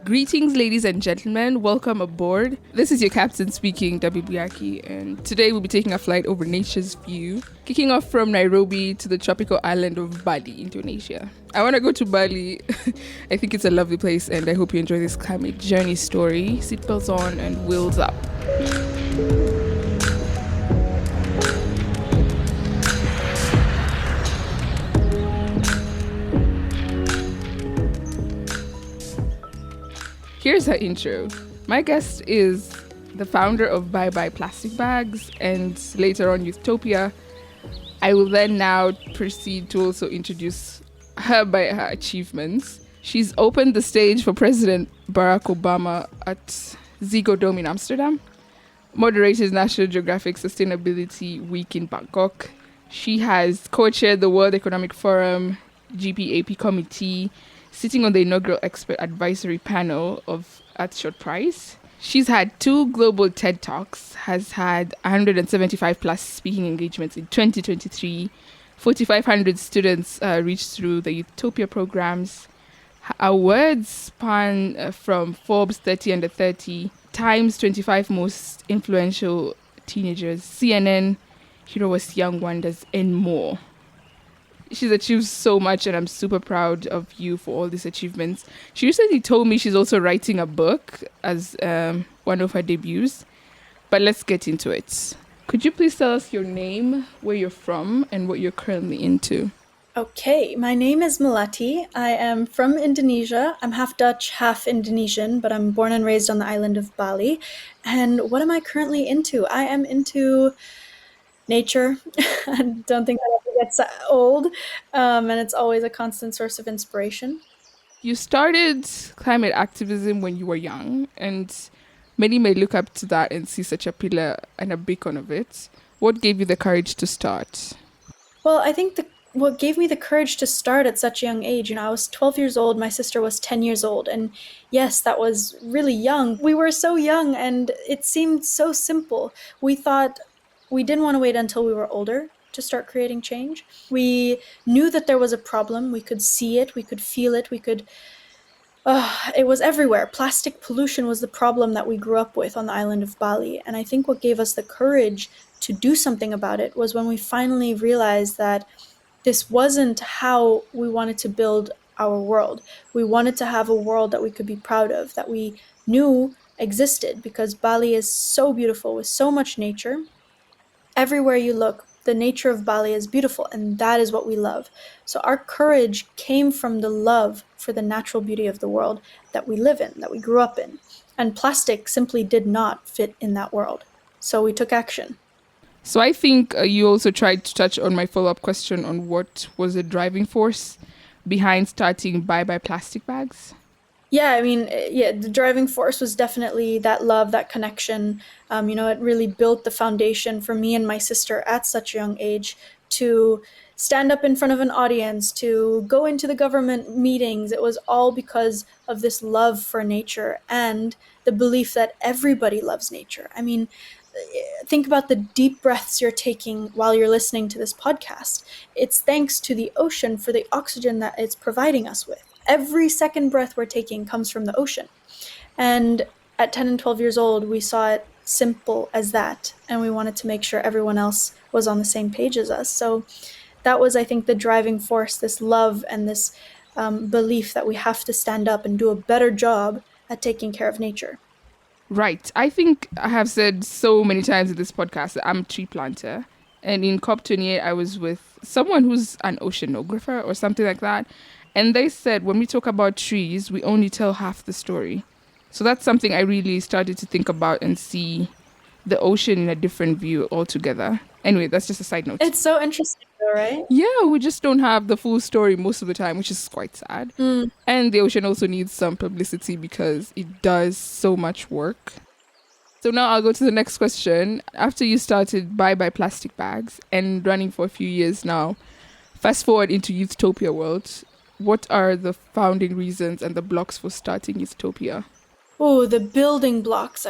Greetings, ladies and gentlemen. Welcome aboard. This is your captain speaking, Dabibiaki, and today we'll be taking a flight over nature's view, kicking off from Nairobi to the tropical island of Bali, Indonesia. I want to go to Bali. I think it's a lovely place, and I hope you enjoy this climate journey story. Seatbelts on and wheels up. Here's her intro. My guest is the founder of Bye Bye Plastic Bags and later on Utopia. I will then now proceed to also introduce her by her achievements. She's opened the stage for President Barack Obama at Ziggo Dome in Amsterdam, moderated National Geographic Sustainability Week in Bangkok. She has co-chaired the World Economic Forum GPAP committee, sitting on the inaugural expert advisory panel of Earthshot Prize. She's had 2 global TED Talks, has had 175 plus speaking engagements in 2023, 4,500 students reached through the Utopia programs. Her awards span from Forbes 30 Under 30, Times 25 Most Influential Teenagers, CNN, Heroes Young Wonders, and more. She's achieved so much and I'm super proud of you for all these achievements. She recently told me she's also writing a book as one of her debuts. But let's get into it. Could you please tell us your name, where you're from, and what you're currently into? Okay, my name is Melati. I am from Indonesia. I'm half Dutch, half Indonesian, but I'm born and raised on the island of Bali. And what am I currently into? I am into nature. I don't think that ever gets old, and it's always a constant source of inspiration. You started climate activism when you were young, and many may look up to that and see such a pillar and a beacon of it. What gave you the courage to start? Well, I think what gave me the courage to start at such a young age, I was 12 years old, my sister was 10 years old, and yes, that was really young. We were so young, and it seemed so simple. We thought we didn't want to wait until we were older to start creating change. We knew that there was a problem. We could see it. We could feel it. It was everywhere. Plastic pollution was the problem that we grew up with on the island of Bali. And I think what gave us the courage to do something about it was when we finally realized that this wasn't how we wanted to build our world. We wanted to have a world that we could be proud of, that we knew existed, because Bali is so beautiful with so much nature. Everywhere you look, the nature of Bali is beautiful, and that is what we love. So our courage came from the love for the natural beauty of the world that we live in, that we grew up in. And plastic simply did not fit in that world. So we took action. So I think you also tried to touch on my follow-up question on what was the driving force behind starting Bye Bye Plastic Bags. Yeah, the driving force was definitely that love, that connection. It really built the foundation for me and my sister at such a young age to stand up in front of an audience, to go into the government meetings. It was all because of this love for nature and the belief that everybody loves nature. Think about the deep breaths you're taking while you're listening to this podcast. It's thanks to the ocean for the oxygen that it's providing us with. Every second breath we're taking comes from the ocean. And at 10 and 12 years old, we saw it simple as that. And we wanted to make sure everyone else was on the same page as us. So that was, I think, the driving force, this love and this belief that we have to stand up and do a better job at taking care of nature. Right. I think I have said so many times in this podcast that I'm a tree planter. And in COP28, I was with someone who's an oceanographer or something like that. And they said, when we talk about trees, we only tell half the story. So that's something I really started to think about and see the ocean in a different view altogether. Anyway, that's just a side note. It's so interesting though, right? Yeah, we just don't have the full story most of the time, which is quite sad. And the ocean also needs some publicity because it does so much work. So now I'll go to the next question. After you started Bye Bye Plastic Bags and running for a few years now, fast forward into Utopia world, what are the founding reasons and the blocks for starting Utopia? Oh, the building blocks.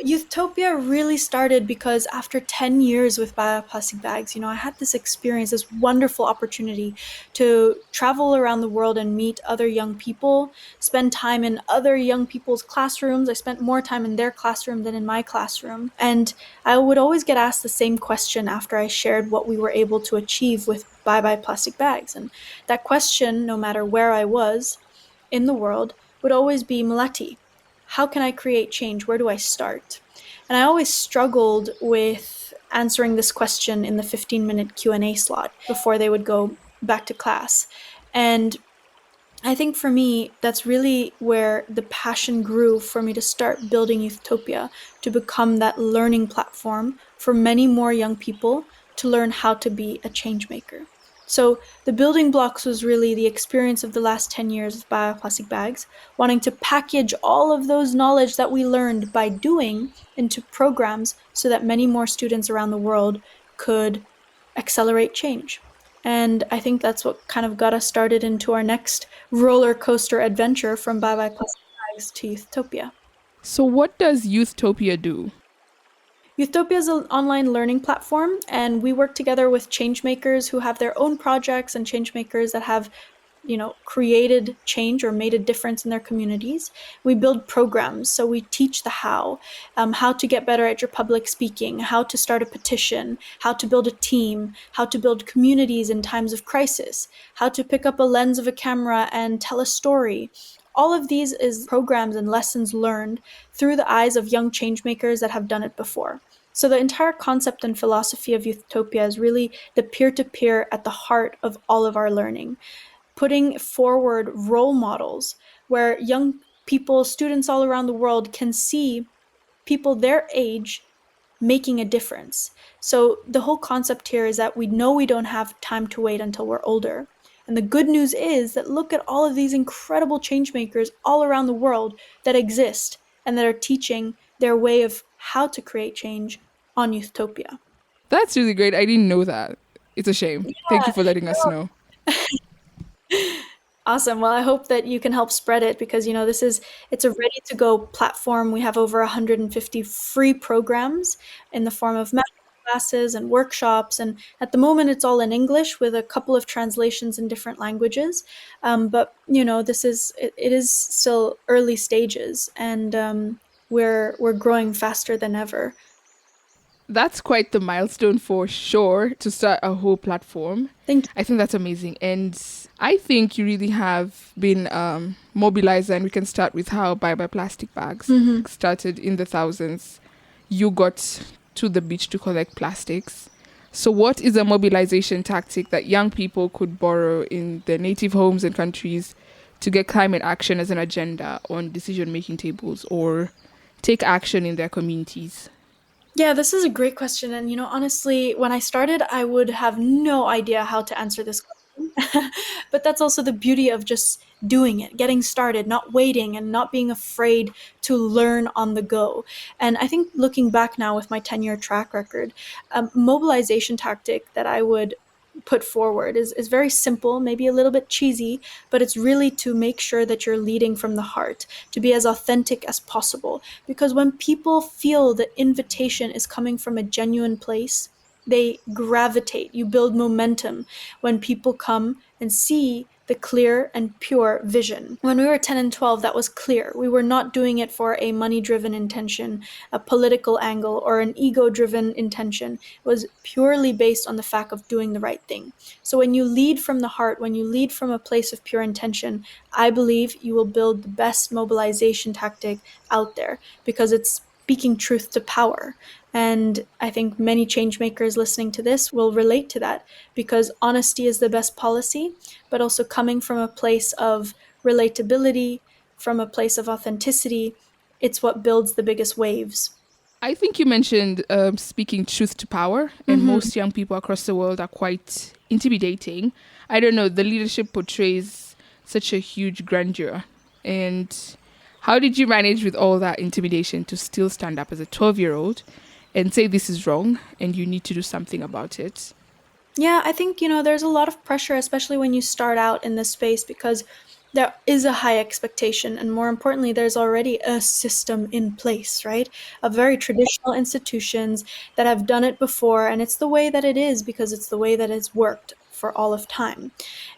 Youthopia really started because after 10 years with bioplastic bags, I had this experience, this wonderful opportunity to travel around the world and meet other young people, spend time in other young people's classrooms. I spent more time in their classroom than in my classroom. And I would always get asked the same question after I shared what we were able to achieve with Bye Bye Plastic Bags. And that question, no matter where I was in the world, would always be, Malati, how can I create change? Where do I start? And I always struggled with answering this question in the 15-minute Q&A slot before they would go back to class. And I think for me, that's really where the passion grew for me to start building Youthopia, to become that learning platform for many more young people to learn how to be a change maker. So the building blocks was really the experience of the last 10 years of bioplastic bags, wanting to package all of those knowledge that we learned by doing into programs so that many more students around the world could accelerate change. And I think that's what kind of got us started into our next roller coaster adventure from Bye Bye Plastic Bags to Youthopia. So, what does Youthopia do? Youthopia is an online learning platform, and we work together with changemakers who have their own projects and changemakers that have created change or made a difference in their communities. We build programs, so we teach the how to get better at your public speaking, how to start a petition, how to build a team, how to build communities in times of crisis, how to pick up a lens of a camera and tell a story. All of these is programs and lessons learned through the eyes of young changemakers that have done it before. So the entire concept and philosophy of Youthopia is really the peer-to-peer at the heart of all of our learning, putting forward role models where young people, students all around the world can see people their age making a difference. So the whole concept here is that we know we don't have time to wait until we're older. And the good news is that look at all of these incredible change makers all around the world that exist and that are teaching their way of how to create change on Youthopia. That's really great. I didn't know that. It's a shame. Thank you for letting us know. Awesome. Well, I hope that you can help spread it because it's a ready to go platform. We have over 150 free programs in the form of master classes and workshops, and at the moment it's all in English with a couple of translations in different languages. But it is still early stages, and we're growing faster than ever. That's quite the milestone for sure to start a whole platform. Thank I think that's amazing. And I think you really have been mobilized, and we can start with how Bye Bye Plastic Bags started in the thousands. You got to the beach to collect plastics. So, what is a mobilization tactic that young people could borrow in their native homes and countries to get climate action as an agenda on decision making tables or take action in their communities? Yeah, this is a great question. And, honestly, when I started, I would have no idea how to answer this question. But that's also the beauty of just doing it, getting started, not waiting and not being afraid to learn on the go. And I think looking back now with my 10-year track record, mobilization tactic that I would put forward is very simple, maybe a little bit cheesy, but it's really to make sure that you're leading from the heart, to be as authentic as possible. Because when people feel the invitation is coming from a genuine place, they gravitate. You build momentum when people come and see the clear and pure vision. When we were 10 and 12, that was clear. We were not doing it for a money driven intention, a political angle, or an ego driven intention. It was purely based on the fact of doing the right thing. So when you lead from the heart, when you lead from a place of pure intention, I believe you will build the best mobilization tactic out there because it's speaking truth to power. And I think many change makers listening to this will relate to that because honesty is the best policy, but also coming from a place of relatability, from a place of authenticity, it's what builds the biggest waves. I think you mentioned speaking truth to power, and Mm-hmm. most young people across the world are quite intimidating. I don't know, the leadership portrays such a huge grandeur. And how did you manage with all that intimidation to still stand up as a 12-year-old and say this is wrong and you need to do something about it? Yeah, I think, there's a lot of pressure, especially when you start out in this space, because there is a high expectation, and more importantly, there's already a system in place, right? Of very traditional institutions that have done it before, and it's the way that it is because it's the way that it's worked for all of time.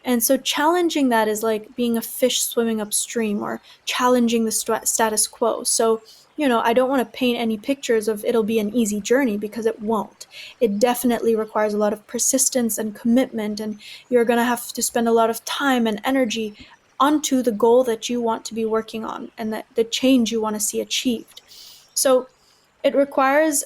And so challenging that is like being a fish swimming upstream or challenging the status quo. So, I don't want to paint any pictures of it'll be an easy journey because it won't. It definitely requires a lot of persistence and commitment, and you're going to have to spend a lot of time and energy onto the goal that you want to be working on and that the change you want to see achieved. So it requires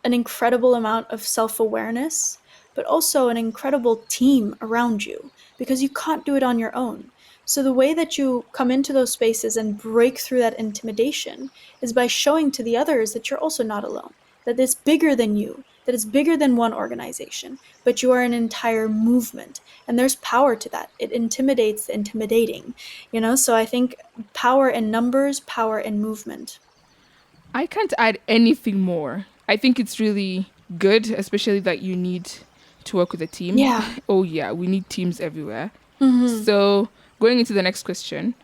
an incredible amount of self awareness, but also an incredible team around you because you can't do it on your own. So, the way that you come into those spaces and break through that intimidation is by showing to the others that you're also not alone, that it's bigger than you, that it's bigger than one organization, but you are an entire movement. And there's power to that. It intimidates the intimidating. So I think power in numbers, power in movement. I can't add anything more. I think it's really good, especially that you need to work with a team. Yeah. Oh, yeah, we need teams everywhere. Mm-hmm. So, going into the next question,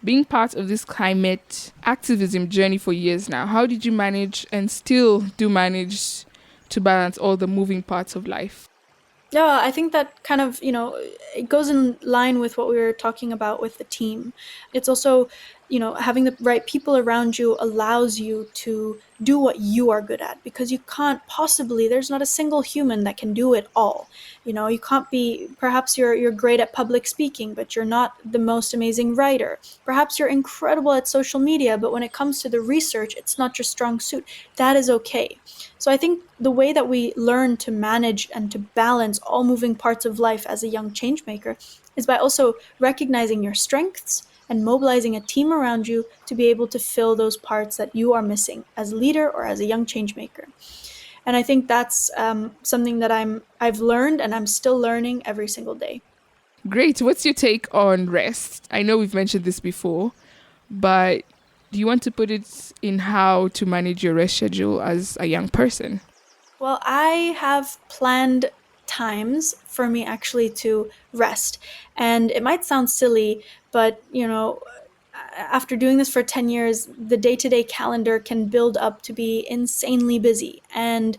being part of this climate activism journey for years now, how did you manage and still do manage to balance all the moving parts of life? Yeah, I think that kind of, it goes in line with what we were talking about with the team. It's also, having the right people around you allows you to do what you are good at because you can't possibly, there's not a single human that can do it all. You can't be, perhaps you're great at public speaking, but you're not the most amazing writer. Perhaps you're incredible at social media, but when it comes to the research, it's not your strong suit. That is okay. So I think the way that we learn to manage and to balance all moving parts of life as a young changemaker is by also recognizing your strengths and mobilizing a team around you to be able to fill those parts that you are missing as a leader or as a young changemaker. And I think that's something that I've learned and I'm still learning every single day. Great. What's your take on rest? I know we've mentioned this before, but do you want to put it in how to manage your rest schedule as a young person? Well, I have planned times for me actually to rest. And it might sound silly, but after doing this for 10 years, the day to day calendar can build up to be insanely busy. And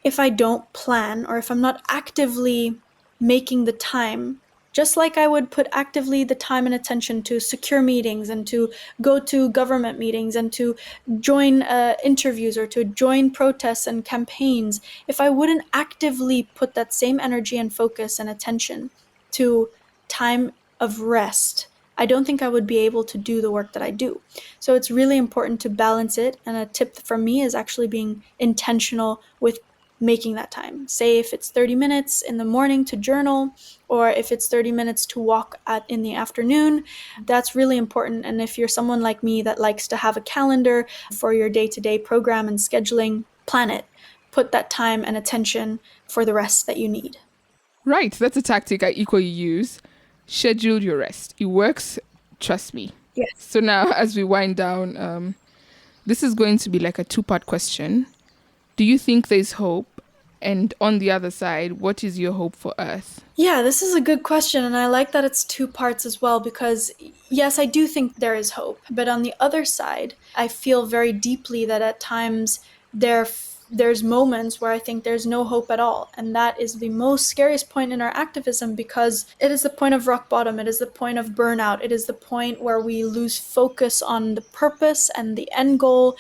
if I don't plan or if I'm not actively making the time, just like I would put actively the time and attention to secure meetings and to go to government meetings and to join interviews or to join protests and campaigns, if I wouldn't actively put that same energy and focus and attention to time of rest, I don't think I would be able to do the work that I do. So it's really important to balance it. And a tip from me is actually being intentional with making that time. Say if it's 30 minutes in the morning to journal, or if it's 30 minutes to walk in the afternoon, that's really important. And if you're someone like me that likes to have a calendar for your day-to-day program and scheduling, plan it. Put that time and attention for the rest that you need. Right, that's a tactic I equally use. Schedule your rest. It works, trust me. Yes. So now, as we wind down, this is going to be like a two-part question. Do you think there's hope? And on the other side, what is your hope for Earth? Yeah, this is a good question, and I like that it's two parts as well because, yes, I do think there is hope. But on the other side, I feel very deeply that at times there's moments where I think there's no hope at all. And that is the most scariest point in our activism because it is the point of rock bottom. It is the point of burnout. It is the point where we lose focus on the purpose and the end goal.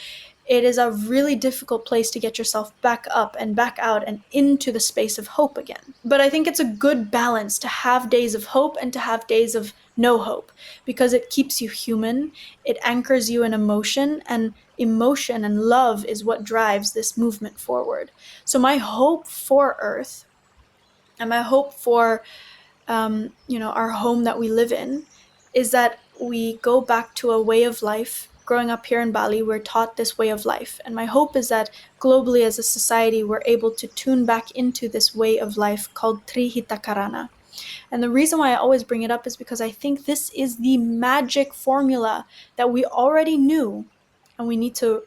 It is a really difficult place to get yourself back up and back out and into the space of hope again. But I think it's a good balance to have days of hope and to have days of no hope because it keeps you human. It anchors you in emotion, and emotion and love is what drives this movement forward. So my hope for Earth and my hope for our home that we live in is that we go back to a way of life. Growing up here in Bali, we're taught this way of life. And my hope is that globally as a society, we're able to tune back into this way of life called Trihitakarana. And the reason why I always bring it up is because I think this is the magic formula that we already knew, and we need to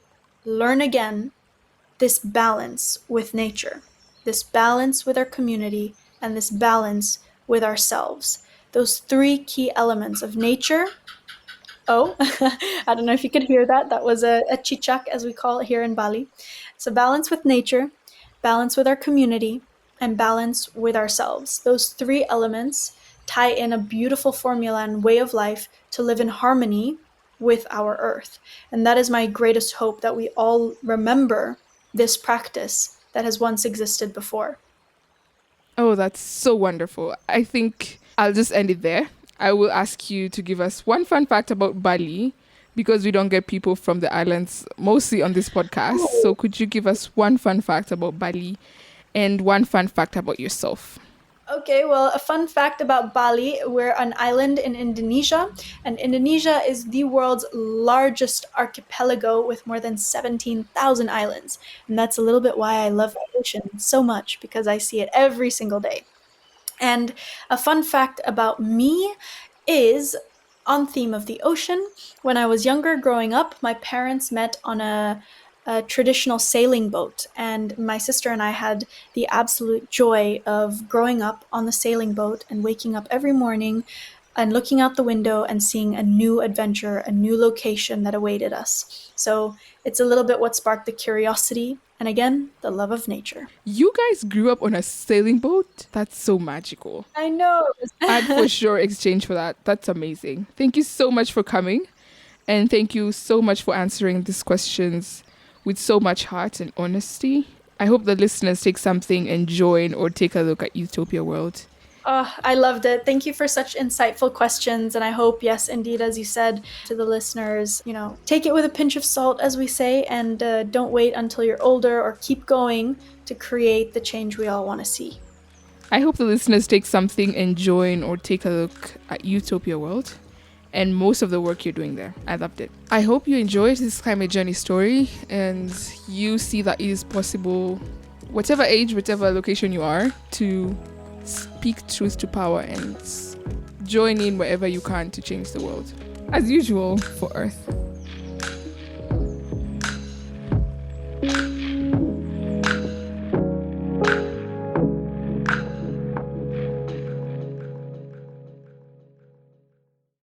learn again this balance with nature, this balance with our community, and this balance with ourselves. those three key elements of nature. Oh, I don't know if you could hear that. That was a chichak, as we call it here in Bali. So, balance with nature, balance with our community, and balance with ourselves. Those three elements tie in a beautiful formula and way of life to live in harmony with our earth. And that is my greatest hope, that we all remember this practice that has once existed before. Oh, that's so wonderful. I think I'll just end it there. I will ask you to give us one fun fact about Bali because we don't get people from the islands mostly on this podcast. So could you give us one fun fact about Bali and one fun fact about yourself? Okay, well, a fun fact about Bali, we're an island in Indonesia, and Indonesia is the world's largest archipelago with more than 17,000 islands. And that's a little bit why I love the ocean so much, because I see it every single day. And a fun fact about me is on theme of the ocean. When I was younger, growing up, my parents met on a traditional sailing boat, and my sister and I had the absolute joy of growing up on the sailing boat and waking up every morning and looking out the window and seeing a new adventure, a new location that awaited us. So it's a little bit what sparked the curiosity and, again, the love of nature. You guys grew up on a sailing boat? That's so magical. I know. I'd for sure exchange for that. That's amazing. Thank you so much for coming. And thank you so much for answering these questions with so much heart and honesty. I hope the listeners take something and join or take a look at Utopia World. Oh, I loved it. Thank you for such insightful questions. And I hope, yes, indeed, as you said to the listeners, take it with a pinch of salt, as we say, and don't wait until you're older, or keep going to create the change we all want to see. I hope the listeners take something and join or take a look at Utopia World and most of the work you're doing there. I loved it. I hope you enjoyed this climate journey story and you see that it is possible, whatever age, whatever location you are, to speak truth to power and join in wherever you can to change the world. As usual, for Earth.